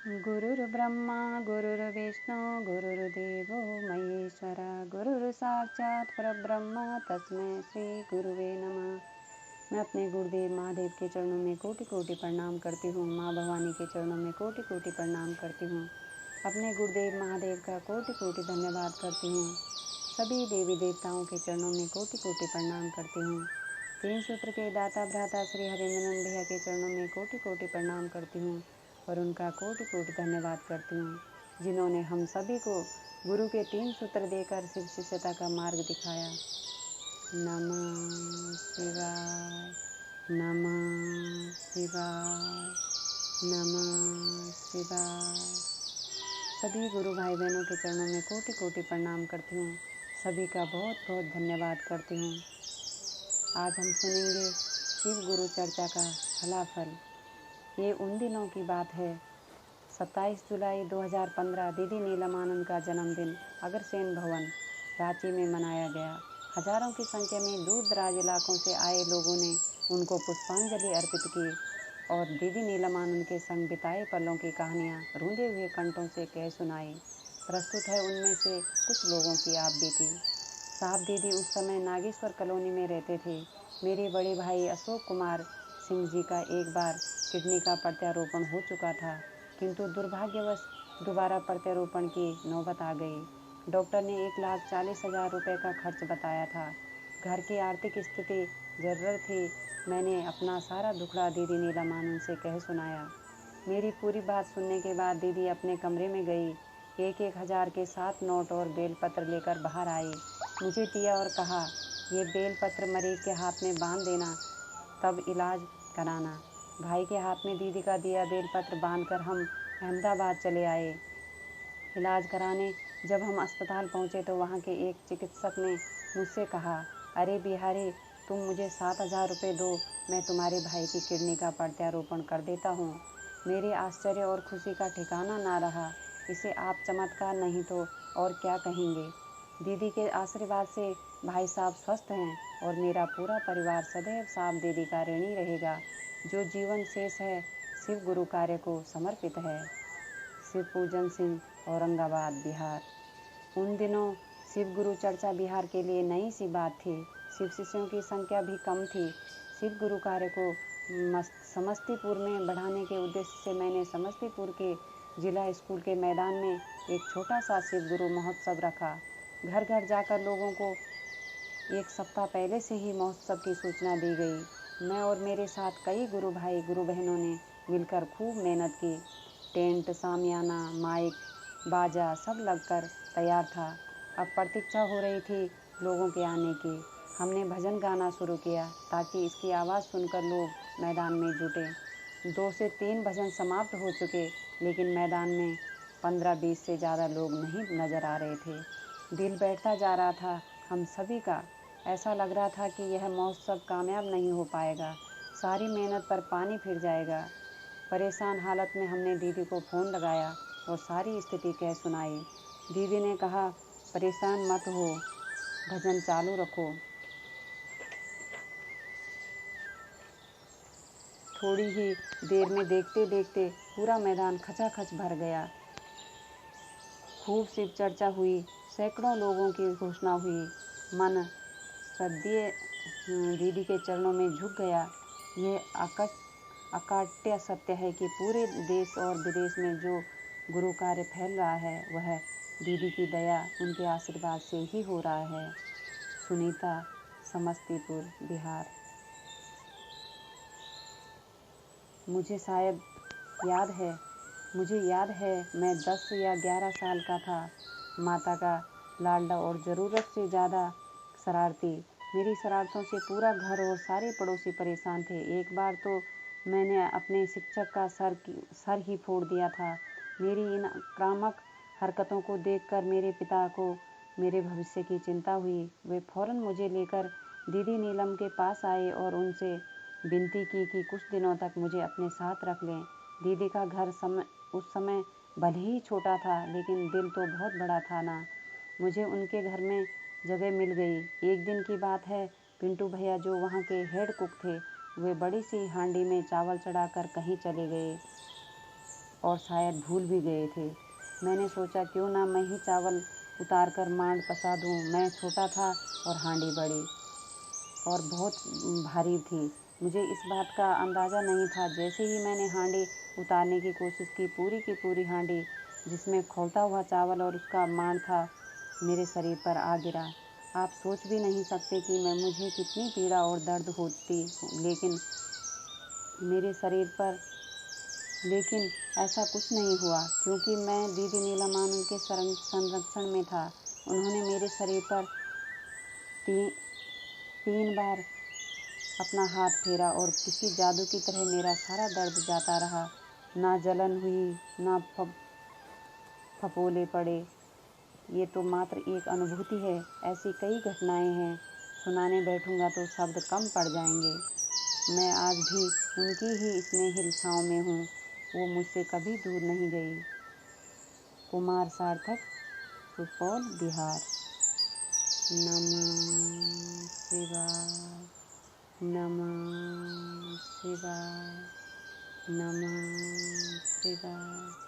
गुरुर्ब्रह्मा गुरुर्विष्णु गुरुर्देवो महेश्वरा गुरुर्साक्षात् परब्रह्म तस्मै श्री गुरुवे नमः। मैं अपने गुरुदेव महादेव के चरणों में कोटि कोटि प्रणाम करती हूँ। माँ भवानी के चरणों में कोटि कोटि प्रणाम करती हूँ। अपने गुरुदेव महादेव का कोटि कोटि धन्यवाद करती हूँ। सभी देवी देवताओं के चरणों में कोटि कोटि प्रणाम करती हूँ। तीन सूत्र के दाता भ्राता श्री हरिनंदन भैया के चरणों में कोटि कोटि प्रणाम करती हूँ और उनका कोटि कोटि धन्यवाद करती हूँ, जिन्होंने हम सभी को गुरु के तीन सूत्र देकर शिव शिष्यता का मार्ग दिखाया। नमः शिवाय, नमः शिवाय, नमः शिवाय। सभी गुरु भाई बहनों के चरणों में कोटि कोटि प्रणाम करती हूँ। सभी का बहुत बहुत धन्यवाद करती हूँ। आज हम सुनेंगे शिव गुरु चर्चा का फलाफल। ये उन दिनों की बात है, 27 जुलाई 2015 दीदी नीलम आनंद का जन्मदिन अग्रसेन भवन रांची में मनाया गया। हजारों की संख्या में दूर दराज इलाकों से आए लोगों ने उनको पुष्पांजलि अर्पित की और दीदी नीलम आनंद के संग बिताए पलों की कहानियाँ रूंधे हुए कंठों से कह सुनाई। प्रस्तुत है उनमें से कुछ लोगों की आप बीती। साहब दीदी उस समय नागेश्वर कॉलोनी में रहते थे। मेरे बड़े भाई अशोक कुमार सिंह जी का एक बार किडनी का प्रत्यारोपण हो चुका था, किंतु दुर्भाग्यवश दोबारा प्रत्यारोपण की नौबत आ गई। डॉक्टर ने 1,40,000 रुपये का खर्च बताया था। घर की आर्थिक स्थिति जर्जर थी। मैंने अपना सारा दुखड़ा दीदी नीलम आनंद से कह सुनाया। मेरी पूरी बात सुनने के बाद दीदी अपने कमरे में गई। 1,000 के 7 नोट और बेलपत्र लेकर बाहर आई, मुझे दिया और कहा, ये बेलपत्र मरीज के हाथ में बांध देना, तब इलाज कराना। भाई के हाथ में दीदी का दिया बेलपत्र बांधकर हम अहमदाबाद चले आए इलाज कराने। जब हम अस्पताल पहुंचे तो वहां के एक चिकित्सक ने मुझसे कहा, अरे बिहारी, तुम मुझे 7,000 रुपये दो, मैं तुम्हारे भाई की किडनी का प्रत्यारोपण कर देता हूँ। मेरे आश्चर्य और खुशी का ठिकाना ना रहा। इसे आप चमत्कार नहीं तो और क्या कहेंगे। दीदी के आशीर्वाद से भाई साहब स्वस्थ हैं और मेरा पूरा परिवार सदैव साहब दीदी का ऋणी रहेगा, जो जीवन शेष है शिव गुरु कार्य को समर्पित है। शिव पूजन सिंह, औरंगाबाद, बिहार। उन दिनों शिव गुरु चर्चा बिहार के लिए नई सी बात थी। शिव शिष्यों की संख्या भी कम थी। शिव गुरु कार्य को समस्तीपुर में बढ़ाने के उद्देश्य से मैंने समस्तीपुर के जिला स्कूल के मैदान में एक छोटा सा शिव गुरु महोत्सव रखा। घर घर जाकर लोगों को एक सप्ताह पहले से ही महोत्सव की सूचना दी गई। मैं और मेरे साथ कई गुरु भाई गुरु बहनों ने मिलकर खूब मेहनत की। टेंट, सामियाना, माइक, बाजा सब लगकर तैयार था। अब प्रतीक्षा हो रही थी लोगों के आने की। हमने भजन गाना शुरू किया ताकि इसकी आवाज़ सुनकर लोग मैदान में जुटे। 2 से 3 भजन समाप्त हो चुके, लेकिन मैदान में 15-20 से ज़्यादा लोग नहीं नज़र आ रहे थे। दिल बैठता जा रहा था हम सभी का। ऐसा लग रहा था कि यह महोत्सव कामयाब नहीं हो पाएगा, सारी मेहनत पर पानी फिर जाएगा। परेशान हालत में हमने दीदी को फ़ोन लगाया और सारी स्थिति कह सुनाई। दीदी ने कहा, परेशान मत हो, भजन चालू रखो। थोड़ी ही देर में देखते देखते पूरा मैदान खचाखच भर गया। खूब शिव चर्चा हुई, सैकड़ों लोगों की घोषणा हुई। मन श्रद्धेय दीदी के चरणों में झुक गया। ये अकाट्य सत्य है कि पूरे देश और विदेश में जो गुरु कार्य फैल रहा है वह दीदी की दया, उनके आशीर्वाद से ही हो रहा है। सुनीता, समस्तीपुर, बिहार। मुझे याद है मैं 10 या 11 साल का था। माता का लाडला और ज़रूरत से ज़्यादा शरारती। मेरी शरारतों से पूरा घर और सारे पड़ोसी परेशान थे। एक बार तो मैंने अपने शिक्षक का सर ही फोड़ दिया था। मेरी इन आक्रामक हरकतों को देखकर मेरे पिता को मेरे भविष्य की चिंता हुई। वे फौरन मुझे लेकर दीदी नीलम के पास आए और उनसे विनती की कि कुछ दिनों तक मुझे अपने साथ रख लें। दीदी का घर उस समय भले ही छोटा था, लेकिन दिल तो बहुत बड़ा था ना। मुझे उनके घर में जगह मिल गई। एक दिन की बात है, पिंटू भैया जो वहाँ के हेड कुक थे, वे बड़ी सी हांडी में चावल चढ़ाकर कहीं चले गए और शायद भूल भी गए थे। मैंने सोचा क्यों ना मैं ही चावल उतार कर मांड पसा दूँ। मैं छोटा था और हांडी बड़ी और बहुत भारी थी। मुझे इस बात का अंदाज़ा नहीं था। जैसे ही मैंने हांडी उतारने की कोशिश की पूरी हांडी जिसमें खौलता हुआ चावल और उसका मांड था मेरे शरीर पर आ गिरा। आप सोच भी नहीं सकते कि मुझे कितनी पीड़ा और दर्द होती, लेकिन ऐसा कुछ नहीं हुआ क्योंकि मैं दीदी नीलामानु के संरक्षण में था। उन्होंने मेरे शरीर पर 3 बार अपना हाथ फेरा और किसी जादू की तरह मेरा सारा दर्द जाता रहा। ना जलन हुई, ना फफोले पड़े। ये तो मात्र एक अनुभूति है। ऐसी कई घटनाएं हैं, सुनाने बैठूंगा तो शब्द कम पड़ जाएंगे। मैं आज भी उनकी ही स्नेहिल छाँव में हूँ। वो मुझसे कभी दूर नहीं गई। कुमार सार्थक, सुपौल, बिहार। नमः शिवाय, नमः शिवाय, नमः शिवाय।